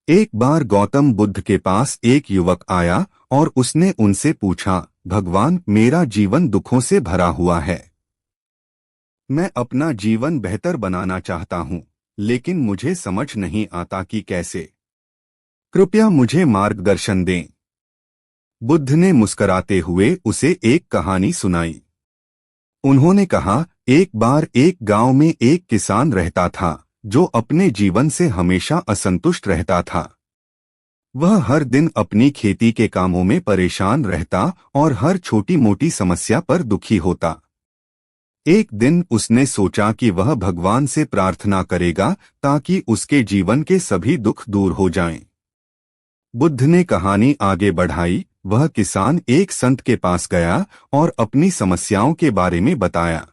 एक बार गौतम बुद्ध के पास एक युवक आया और उसने उनसे पूछा, भगवान, मेरा जीवन दुखों से भरा हुआ है। मैं अपना जीवन बेहतर बनाना चाहता हूँ, लेकिन मुझे समझ नहीं आता कि कैसे। कृपया मुझे मार्गदर्शन दें। बुद्ध ने मुस्कराते हुए उसे एक कहानी सुनाई। उन्होंने कहा, एक बार एक गांव में एक किसान रहता था जो अपने जीवन से हमेशा असंतुष्ट रहता था। वह हर दिन अपनी खेती के कामों में परेशान रहता और हर छोटी मोटी समस्या पर दुखी होता। एक दिन उसने सोचा कि वह भगवान से प्रार्थना करेगा ताकि उसके जीवन के सभी दुख दूर हो जाएं। बुद्ध ने कहानी आगे बढ़ाई। वह किसान एक संत के पास गया और अपनी समस्याओं के बारे में बताया।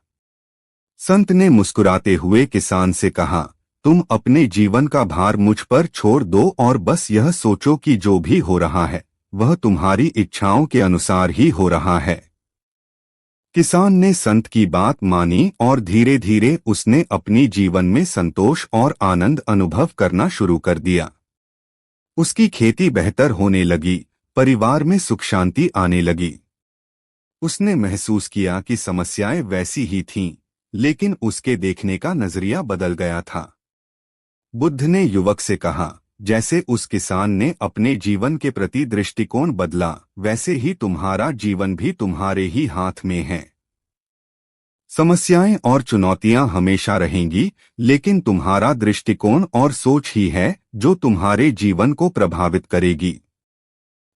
संत ने मुस्कुराते हुए किसान से कहा, तुम अपने जीवन का भार मुझ पर छोड़ दो और बस यह सोचो कि जो भी हो रहा है वह तुम्हारी इच्छाओं के अनुसार ही हो रहा है। किसान ने संत की बात मानी और धीरे धीरे उसने अपनी जीवन में संतोष और आनंद अनुभव करना शुरू कर दिया। उसकी खेती बेहतर होने लगी, परिवार में सुख शांति आने लगी। उसने महसूस किया कि समस्याएं वैसी ही थीं, लेकिन उसके देखने का नजरिया बदल गया था। बुद्ध ने युवक से कहा, जैसे उस किसान ने अपने जीवन के प्रति दृष्टिकोण बदला, वैसे ही तुम्हारा जीवन भी तुम्हारे ही हाथ में है। समस्याएं और चुनौतियां हमेशा रहेंगी, लेकिन तुम्हारा दृष्टिकोण और सोच ही है जो तुम्हारे जीवन को प्रभावित करेगी।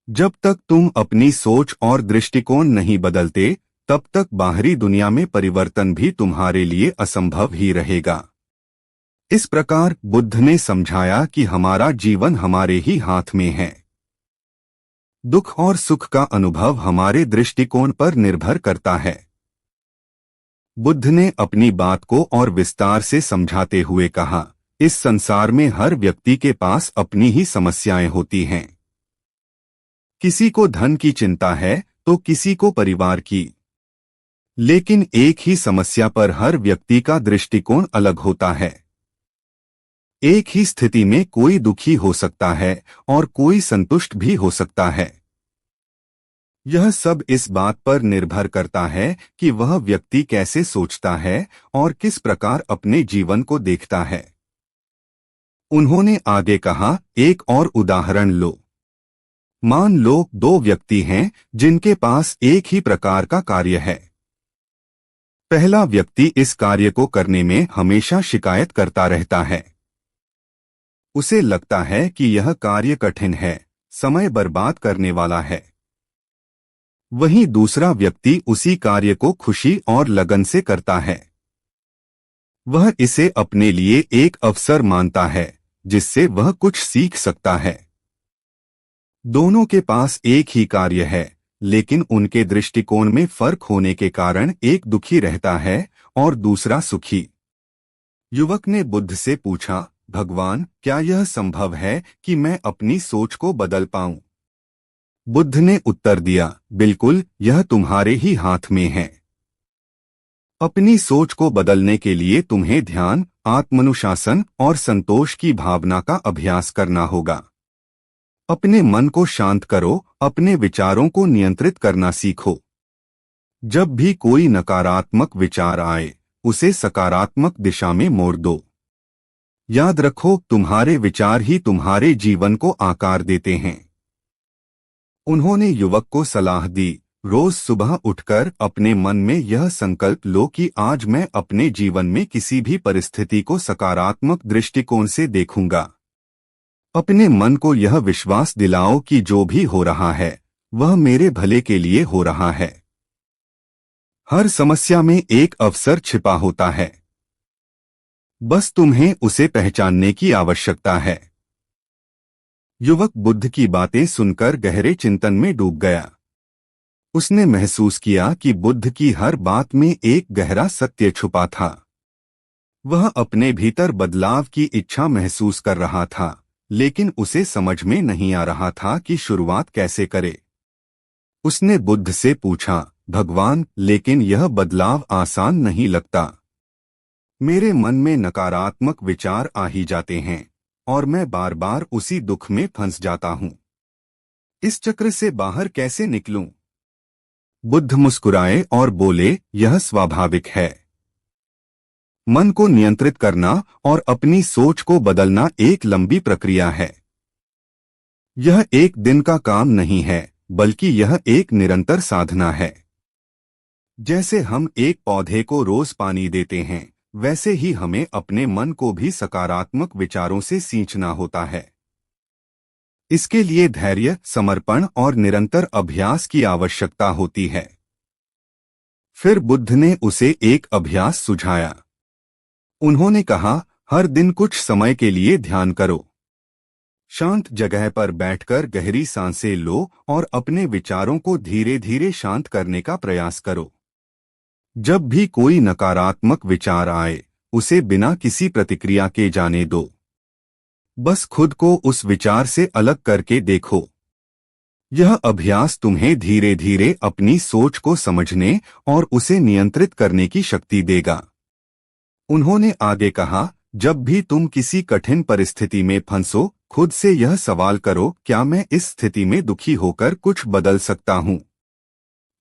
जब तक तुम अपनी सोच और दृष्टिकोण नहीं बदलते, तब तक बाहरी दुनिया में परिवर्तन भी तुम्हारे लिए असंभव ही रहेगा। इस प्रकार बुद्ध ने समझाया कि हमारा जीवन हमारे ही हाथ में है। दुख और सुख का अनुभव हमारे दृष्टिकोण पर निर्भर करता है। बुद्ध ने अपनी बात को और विस्तार से समझाते हुए कहा, इस संसार में हर व्यक्ति के पास अपनी ही समस्याएं होती हैं। किसी को धन की चिंता है तो किसी को परिवार की। लेकिन एक ही समस्या पर हर व्यक्ति का दृष्टिकोण अलग होता है। एक ही स्थिति में कोई दुखी हो सकता है और कोई संतुष्ट भी हो सकता है। यह सब इस बात पर निर्भर करता है कि वह व्यक्ति कैसे सोचता है और किस प्रकार अपने जीवन को देखता है। उन्होंने आगे कहा, एक और उदाहरण लो। मान लो दो व्यक्ति हैं जिनके पास एक ही प्रकार का कार्य है। पहला व्यक्ति इस कार्य को करने में हमेशा शिकायत करता रहता है। उसे लगता है कि यह कार्य कठिन है, समय बर्बाद करने वाला है। वहीं दूसरा व्यक्ति उसी कार्य को खुशी और लगन से करता है। वह इसे अपने लिए एक अवसर मानता है जिससे वह कुछ सीख सकता है। दोनों के पास एक ही कार्य है, लेकिन उनके दृष्टिकोण में फर्क होने के कारण एक दुखी रहता है और दूसरा सुखी। युवक ने बुद्ध से पूछा, भगवान, क्या यह संभव है कि मैं अपनी सोच को बदल पाऊं? बुद्ध ने उत्तर दिया, बिल्कुल, यह तुम्हारे ही हाथ में है। अपनी सोच को बदलने के लिए तुम्हें ध्यान, आत्मानुशासन और संतोष की भावना का अभ्यास करना होगा। अपने मन को शांत करो, अपने विचारों को नियंत्रित करना सीखो। जब भी कोई नकारात्मक विचार आए, उसे सकारात्मक दिशा में मोड़ दो। याद रखो, तुम्हारे विचार ही तुम्हारे जीवन को आकार देते हैं। उन्होंने युवक को सलाह दी, रोज सुबह उठकर अपने मन में यह संकल्प लो कि आज मैं अपने जीवन में किसी भी परिस्थिति को सकारात्मक दृष्टिकोण से देखूंगा। अपने मन को यह विश्वास दिलाओ कि जो भी हो रहा है वह मेरे भले के लिए हो रहा है। हर समस्या में एक अवसर छिपा होता है, बस तुम्हें उसे पहचानने की आवश्यकता है। युवक बुद्ध की बातें सुनकर गहरे चिंतन में डूब गया। उसने महसूस किया कि बुद्ध की हर बात में एक गहरा सत्य छुपा था। वह अपने भीतर बदलाव की इच्छा महसूस कर रहा था, लेकिन उसे समझ में नहीं आ रहा था कि शुरुआत कैसे करे। उसने बुद्ध से पूछा, भगवान, लेकिन यह बदलाव आसान नहीं लगता। मेरे मन में नकारात्मक विचार आ ही जाते हैं। और मैं बार बार उसी दुख में फंस जाता हूं। इस चक्र से बाहर कैसे निकलूं? बुद्ध मुस्कुराए और बोले, यह स्वाभाविक है। मन को नियंत्रित करना और अपनी सोच को बदलना एक लंबी प्रक्रिया है। यह एक दिन का काम नहीं है, बल्कि यह एक निरंतर साधना है। जैसे हम एक पौधे को रोज पानी देते हैं, वैसे ही हमें अपने मन को भी सकारात्मक विचारों से सींचना होता है। इसके लिए धैर्य, समर्पण और निरंतर अभ्यास की आवश्यकता होती है। फिर बुद्ध ने उसे एक अभ्यास सुझाया। उन्होंने कहा, हर दिन कुछ समय के लिए ध्यान करो। शांत जगह पर बैठकर गहरी सांसें लो और अपने विचारों को धीरे धीरे शांत करने का प्रयास करो। जब भी कोई नकारात्मक विचार आए, उसे बिना किसी प्रतिक्रिया के जाने दो। बस खुद को उस विचार से अलग करके देखो। यह अभ्यास तुम्हें धीरे धीरे अपनी सोच को समझने और उसे नियंत्रित करने की शक्ति देगा। उन्होंने आगे कहा, जब भी तुम किसी कठिन परिस्थिति में फंसो, खुद से यह सवाल करो, क्या मैं इस स्थिति में दुखी होकर कुछ बदल सकता हूँ?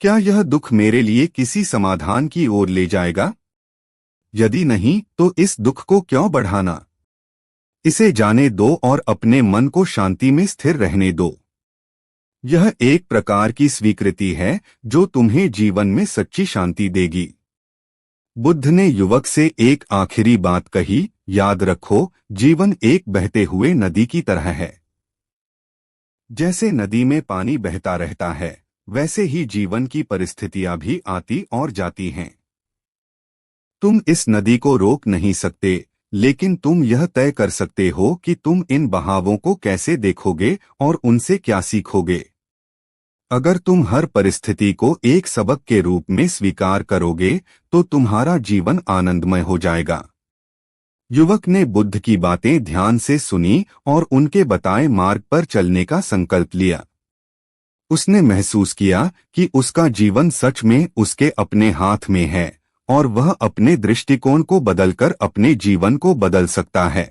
क्या यह दुख मेरे लिए किसी समाधान की ओर ले जाएगा? यदि नहीं, तो इस दुख को क्यों बढ़ाना? इसे जाने दो और अपने मन को शांति में स्थिर रहने दो। यह एक प्रकार की स्वीकृति है जो तुम्हें जीवन में सच्ची शांति देगी। बुद्ध ने युवक से एक आखिरी बात कही, याद रखो, जीवन एक बहते हुए नदी की तरह है। जैसे नदी में पानी बहता रहता है, वैसे ही जीवन की परिस्थितियां भी आती और जाती हैं। तुम इस नदी को रोक नहीं सकते, लेकिन तुम यह तय कर सकते हो कि तुम इन बहावों को कैसे देखोगे और उनसे क्या सीखोगे। अगर तुम हर परिस्थिति को एक सबक के रूप में स्वीकार करोगे, तो तुम्हारा जीवन आनंदमय हो जाएगा। युवक ने बुद्ध की बातें ध्यान से सुनी और उनके बताए मार्ग पर चलने का संकल्प लिया। उसने महसूस किया कि उसका जीवन सच में उसके अपने हाथ में है और वह अपने दृष्टिकोण को बदलकर अपने जीवन को बदल सकता है।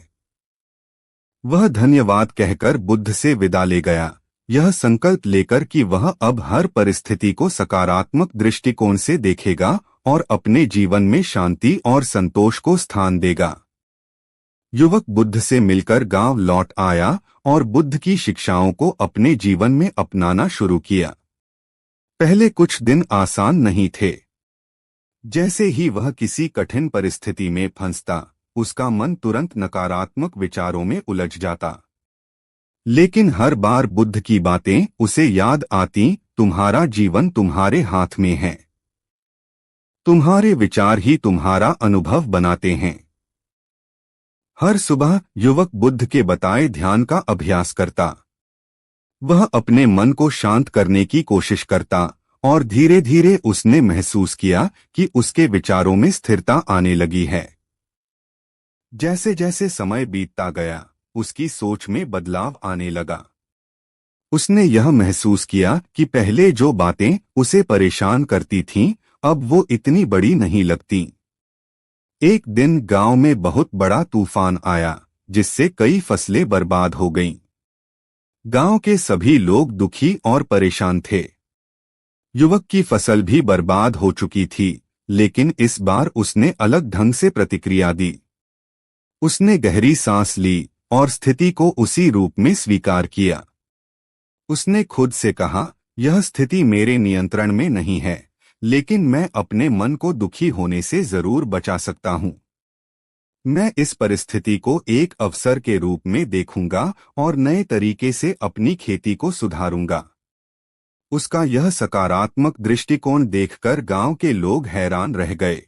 वह धन्यवाद कहकर बुद्ध से विदा ले गया, यह संकल्प लेकर कि वह अब हर परिस्थिति को सकारात्मक दृष्टिकोण से देखेगा और अपने जीवन में शांति और संतोष को स्थान देगा। युवक बुद्ध से मिलकर गांव लौट आया और बुद्ध की शिक्षाओं को अपने जीवन में अपनाना शुरू किया। पहले कुछ दिन आसान नहीं थे। जैसे ही वह किसी कठिन परिस्थिति में फंसता, उसका मन तुरंत नकारात्मक विचारों में उलझ जाता। लेकिन हर बार बुद्ध की बातें उसे याद आती, तुम्हारा जीवन तुम्हारे हाथ में है। तुम्हारे विचार ही तुम्हारा अनुभव बनाते हैं। हर सुबह युवक बुद्ध के बताए ध्यान का अभ्यास करता। वह अपने मन को शांत करने की कोशिश करता और धीरे धीरे उसने महसूस किया कि उसके विचारों में स्थिरता आने लगी है। जैसे जैसे समय बीतता गया, उसकी सोच में बदलाव आने लगा। उसने यह महसूस किया कि पहले जो बातें उसे परेशान करती थीं, अब वो इतनी बड़ी नहीं लगती। एक दिन गांव में बहुत बड़ा तूफान आया, जिससे कई फसलें बर्बाद हो गईं। गांव के सभी लोग दुखी और परेशान थे। युवक की फसल भी बर्बाद हो चुकी थी, लेकिन इस बार उसने अलग ढंग से प्रतिक्रिया दी। उसने गहरी सांस ली और स्थिति को उसी रूप में स्वीकार किया। उसने खुद से कहा, यह स्थिति मेरे नियंत्रण में नहीं है, लेकिन मैं अपने मन को दुखी होने से जरूर बचा सकता हूं। मैं इस परिस्थिति को एक अवसर के रूप में देखूंगा और नए तरीके से अपनी खेती को सुधारूंगा। उसका यह सकारात्मक दृष्टिकोण देखकर गांव के लोग हैरान रह गए।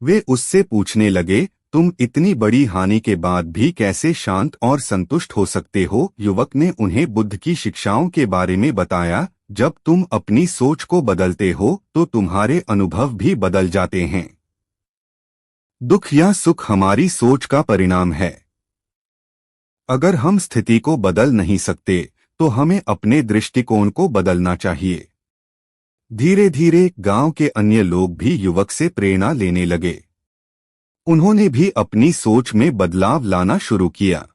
वे उससे पूछने लगे, तुम इतनी बड़ी हानि के बाद भी कैसे शांत और संतुष्ट हो सकते हो? युवक ने उन्हें बुद्ध की शिक्षाओं के बारे में बताया, जब तुम अपनी सोच को बदलते हो तो तुम्हारे अनुभव भी बदल जाते हैं। दुख या सुख हमारी सोच का परिणाम है। अगर हम स्थिति को बदल नहीं सकते, तो हमें अपने दृष्टिकोण को बदलना चाहिए। धीरे धीरे गांव के अन्य लोग भी युवक से प्रेरणा लेने लगे। उन्होंने भी अपनी सोच में बदलाव लाना शुरू किया।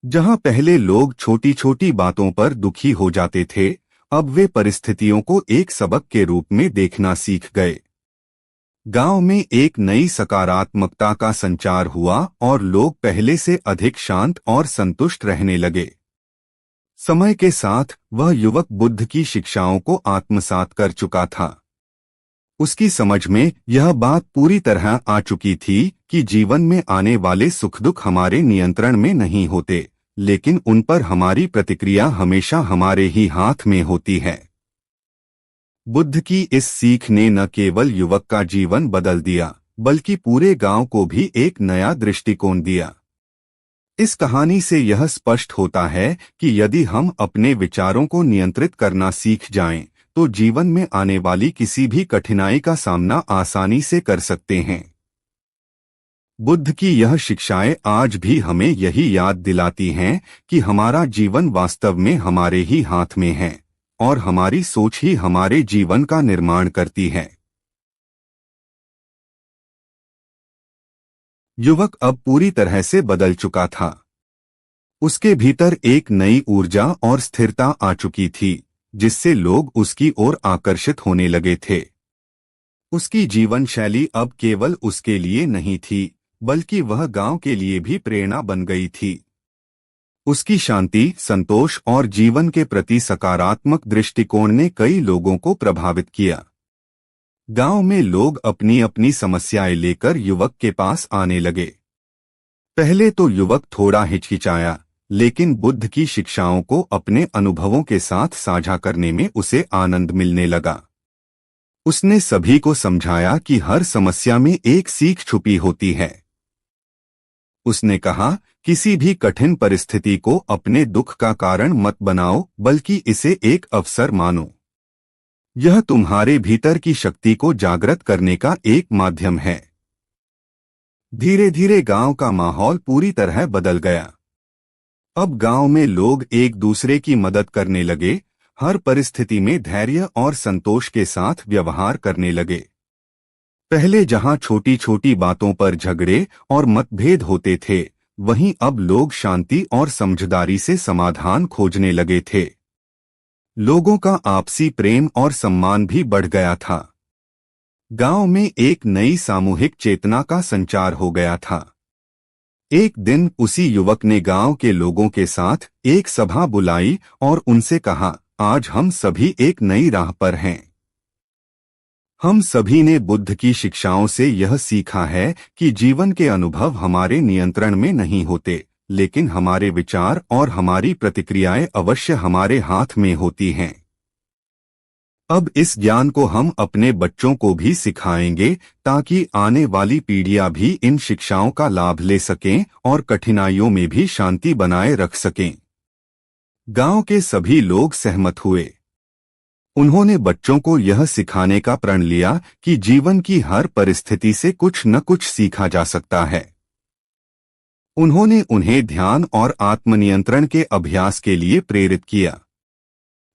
जहां पहले लोग छोटी छोटी बातों पर दुखी हो जाते थे, अब वे परिस्थितियों को एक सबक के रूप में देखना सीख गए। गांव में एक नई सकारात्मकता का संचार हुआ और लोग पहले से अधिक शांत और संतुष्ट रहने लगे। समय के साथ वह युवक बुद्ध की शिक्षाओं को आत्मसात कर चुका था। उसकी समझ में यह बात पूरी तरह आ चुकी थी कि जीवन में आने वाले सुख दुख हमारे नियंत्रण में नहीं होते, लेकिन उन पर हमारी प्रतिक्रिया हमेशा हमारे ही हाथ में होती है। बुद्ध की इस सीख ने न केवल युवक का जीवन बदल दिया, बल्कि पूरे गांव को भी एक नया दृष्टिकोण दिया। इस कहानी से यह स्पष्ट होता है कि यदि हम अपने विचारों को नियंत्रित करना सीख जाएं, तो जीवन में आने वाली किसी भी कठिनाई का सामना आसानी से कर सकते हैं। बुद्ध की यह शिक्षाएं आज भी हमें यही याद दिलाती हैं कि हमारा जीवन वास्तव में हमारे ही हाथ में है और हमारी सोच ही हमारे जीवन का निर्माण करती है। युवक अब पूरी तरह से बदल चुका था। उसके भीतर एक नई ऊर्जा और स्थिरता आ चुकी थी, जिससे लोग उसकी ओर आकर्षित होने लगे थे। उसकी जीवन शैली अब केवल उसके लिए नहीं थी, बल्कि वह गांव के लिए भी प्रेरणा बन गई थी। उसकी शांति, संतोष और जीवन के प्रति सकारात्मक दृष्टिकोण ने कई लोगों को प्रभावित किया। गांव में लोग अपनी अपनी समस्याएं लेकर युवक के पास आने लगे। पहले तो युवक थोड़ा हिचकिचाया, लेकिन बुद्ध की शिक्षाओं को अपने अनुभवों के साथ साझा करने में उसे आनंद मिलने लगा। उसने सभी को समझाया कि हर समस्या में एक सीख छुपी होती है। उसने कहा, किसी भी कठिन परिस्थिति को अपने दुख का कारण मत बनाओ, बल्कि इसे एक अवसर मानो। यह तुम्हारे भीतर की शक्ति को जागृत करने का एक माध्यम है। धीरे धीरे गांव का माहौल पूरी तरह बदल गया। अब गांव में लोग एक दूसरे की मदद करने लगे, हर परिस्थिति में धैर्य और संतोष के साथ व्यवहार करने लगे। पहले जहां छोटी छोटी बातों पर झगड़े और मतभेद होते थे, वहीं अब लोग शांति और समझदारी से समाधान खोजने लगे थे। लोगों का आपसी प्रेम और सम्मान भी बढ़ गया था। गांव में एक नई सामूहिक चेतना का संचार हो गया था। एक दिन उसी युवक ने गांव के लोगों के साथ एक सभा बुलाई और उनसे कहा, आज हम सभी एक नई राह पर हैं। हम सभी ने बुद्ध की शिक्षाओं से यह सीखा है कि जीवन के अनुभव हमारे नियंत्रण में नहीं होते, लेकिन हमारे विचार और हमारी प्रतिक्रियाएं अवश्य हमारे हाथ में होती हैं। अब इस ज्ञान को हम अपने बच्चों को भी सिखाएंगे, ताकि आने वाली पीढ़ियां भी इन शिक्षाओं का लाभ ले सकें और कठिनाइयों में भी शांति बनाए रख सकें। गांव के सभी लोग सहमत हुए। उन्होंने बच्चों को यह सिखाने का प्रण लिया कि जीवन की हर परिस्थिति से कुछ न कुछ सीखा जा सकता है। उन्होंने उन्हें ध्यान और आत्मनियंत्रण के अभ्यास के लिए प्रेरित किया।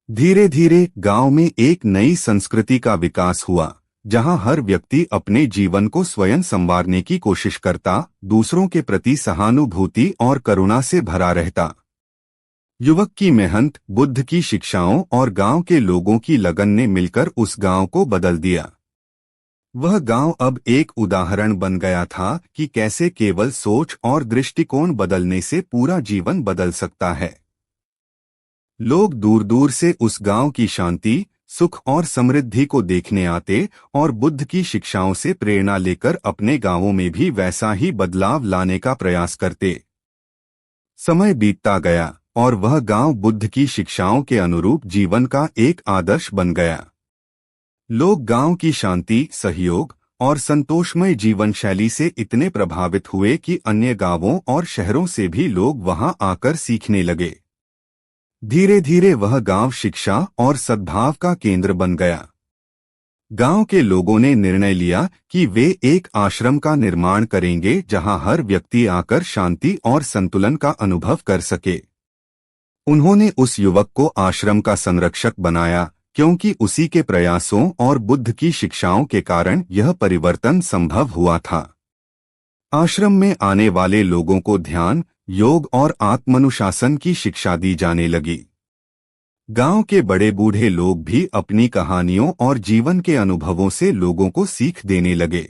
धीरे धीरे गांव में एक नई संस्कृति का विकास हुआ, जहां हर व्यक्ति अपने जीवन को स्वयं संवारने की कोशिश करता, दूसरों के प्रति सहानुभूति और करुणा से भरा रहता। युवक की मेहनत, बुद्ध की शिक्षाओं और गांव के लोगों की लगन ने मिलकर उस गांव को बदल दिया। वह गांव अब एक उदाहरण बन गया था कि कैसे केवल सोच और दृष्टिकोण बदलने से पूरा जीवन बदल सकता है। लोग दूर दूर से उस गांव की शांति, सुख और समृद्धि को देखने आते और बुद्ध की शिक्षाओं से प्रेरणा लेकर अपने गांवों में भी वैसा ही बदलाव लाने का प्रयास करते। समय बीतता गया और वह गांव बुद्ध की शिक्षाओं के अनुरूप जीवन का एक आदर्श बन गया। लोग गांव की शांति, सहयोग और संतोषमय जीवन शैली से इतने प्रभावित हुए कि अन्य गांवों और शहरों से भी लोग वहां आकर सीखने लगे। धीरे धीरे वह गांव शिक्षा और सद्भाव का केंद्र बन गया। गांव के लोगों ने निर्णय लिया कि वे एक आश्रम का निर्माण करेंगे, जहां हर व्यक्ति आकर शांति और संतुलन का अनुभव कर सके। उन्होंने उस युवक को आश्रम का संरक्षक बनाया, क्योंकि उसी के प्रयासों और बुद्ध की शिक्षाओं के कारण यह परिवर्तन संभव हुआ था। आश्रम में आने वाले लोगों को ध्यान, योग और आत्मानुशासन की शिक्षा दी जाने लगी। गांव के बड़े बूढ़े लोग भी अपनी कहानियों और जीवन के अनुभवों से लोगों को सीख देने लगे।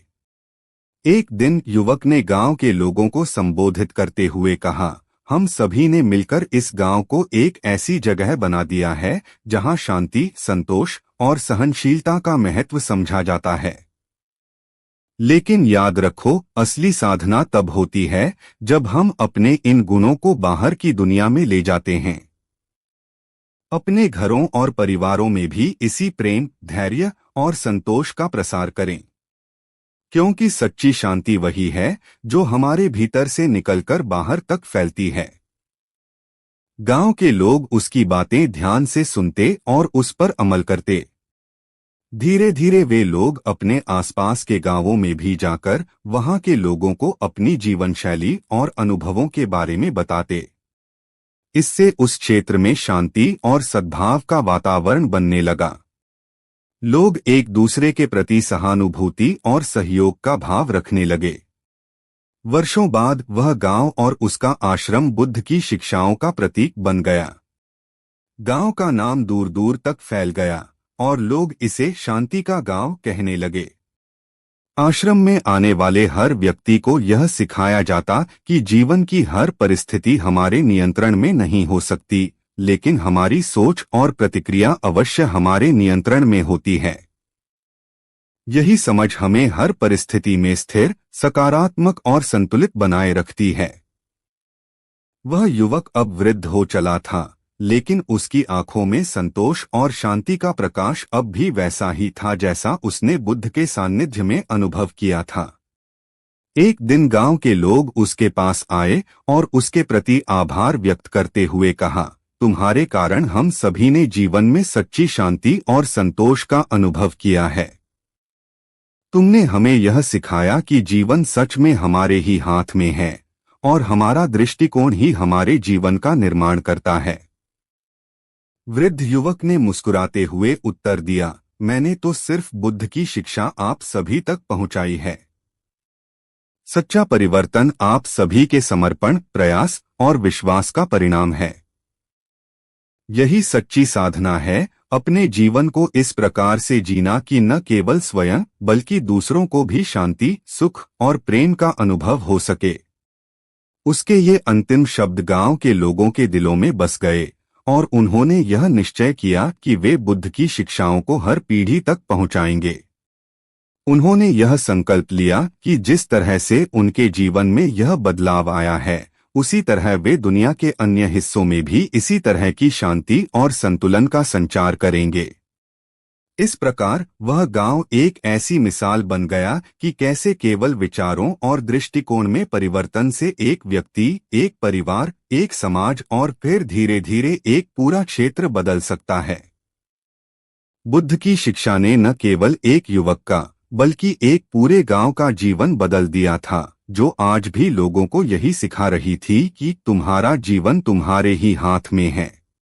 एक दिन युवक ने गांव के लोगों को संबोधित करते हुए कहा, हम सभी ने मिलकर इस गांव को एक ऐसी जगह बना दिया है जहां शांति, संतोष और सहनशीलता का महत्व समझा जाता है। लेकिन याद रखो, असली साधना तब होती है जब हम अपने इन गुणों को बाहर की दुनिया में ले जाते हैं। अपने घरों और परिवारों में भी इसी प्रेम, धैर्य और संतोष का प्रसार करें, क्योंकि सच्ची शांति वही है जो हमारे भीतर से निकलकर बाहर तक फैलती है। गांव के लोग उसकी बातें ध्यान से सुनते और उस पर अमल करते। धीरे धीरे वे लोग अपने आसपास के गांवों में भी जाकर वहां के लोगों को अपनी जीवन शैली और अनुभवों के बारे में बताते। इससे उस क्षेत्र में शांति और सद्भाव का वातावरण बनने लगा। लोग एक दूसरे के प्रति सहानुभूति और सहयोग का भाव रखने लगे। वर्षों बाद वह गांव और उसका आश्रम बुद्ध की शिक्षाओं का प्रतीक बन गया। गांव का नाम दूर दूर तक फैल गया और लोग इसे शांति का गांव कहने लगे। आश्रम में आने वाले हर व्यक्ति को यह सिखाया जाता कि जीवन की हर परिस्थिति हमारे नियंत्रण में नहीं हो सकती, लेकिन हमारी सोच और प्रतिक्रिया अवश्य हमारे नियंत्रण में होती है। यही समझ हमें हर परिस्थिति में स्थिर, सकारात्मक और संतुलित बनाए रखती है। वह युवक अब वृद्ध हो चला था, लेकिन उसकी आंखों में संतोष और शांति का प्रकाश अब भी वैसा ही था जैसा उसने बुद्ध के सानिध्य में अनुभव किया था। एक दिन गांव के लोग उसके पास आए और उसके प्रति आभार व्यक्त करते हुए कहा, तुम्हारे कारण हम सभी ने जीवन में सच्ची शांति और संतोष का अनुभव किया है। तुमने हमें यह सिखाया कि जीवन सच में हमारे ही हाथ में है और हमारा दृष्टिकोण ही हमारे जीवन का निर्माण करता है। वृद्ध युवक ने मुस्कुराते हुए उत्तर दिया, मैंने तो सिर्फ बुद्ध की शिक्षा आप सभी तक पहुंचाई है। सच्चा परिवर्तन आप सभी के समर्पण, प्रयास और विश्वास का परिणाम है। यही सच्ची साधना है, अपने जीवन को इस प्रकार से जीना कि न केवल स्वयं बल्कि दूसरों को भी शांति, सुख और प्रेम का अनुभव हो सके। उसके ये अंतिम शब्द गांव के लोगों के दिलों में बस गए और उन्होंने यह निश्चय किया कि वे बुद्ध की शिक्षाओं को हर पीढ़ी तक पहुंचाएंगे। उन्होंने यह संकल्प लिया कि जिस तरह से उनके जीवन में यह बदलाव आया है, उसी तरह वे दुनिया के अन्य हिस्सों में भी इसी तरह की शांति और संतुलन का संचार करेंगे। इस प्रकार वह गांव एक ऐसी मिसाल बन गया कि कैसे केवल विचारों और दृष्टिकोण में परिवर्तन से एक व्यक्ति, एक परिवार, एक समाज और फिर धीरे धीरे एक पूरा क्षेत्र बदल सकता है। बुद्ध की शिक्षा ने न केवल एक युवक का बल्कि एक पूरे गांव का जीवन बदल दिया था, जो आज भी लोगों को यही सिखा रही थी कि तुम्हारा जीवन तुम्हारे ही हाथ में है।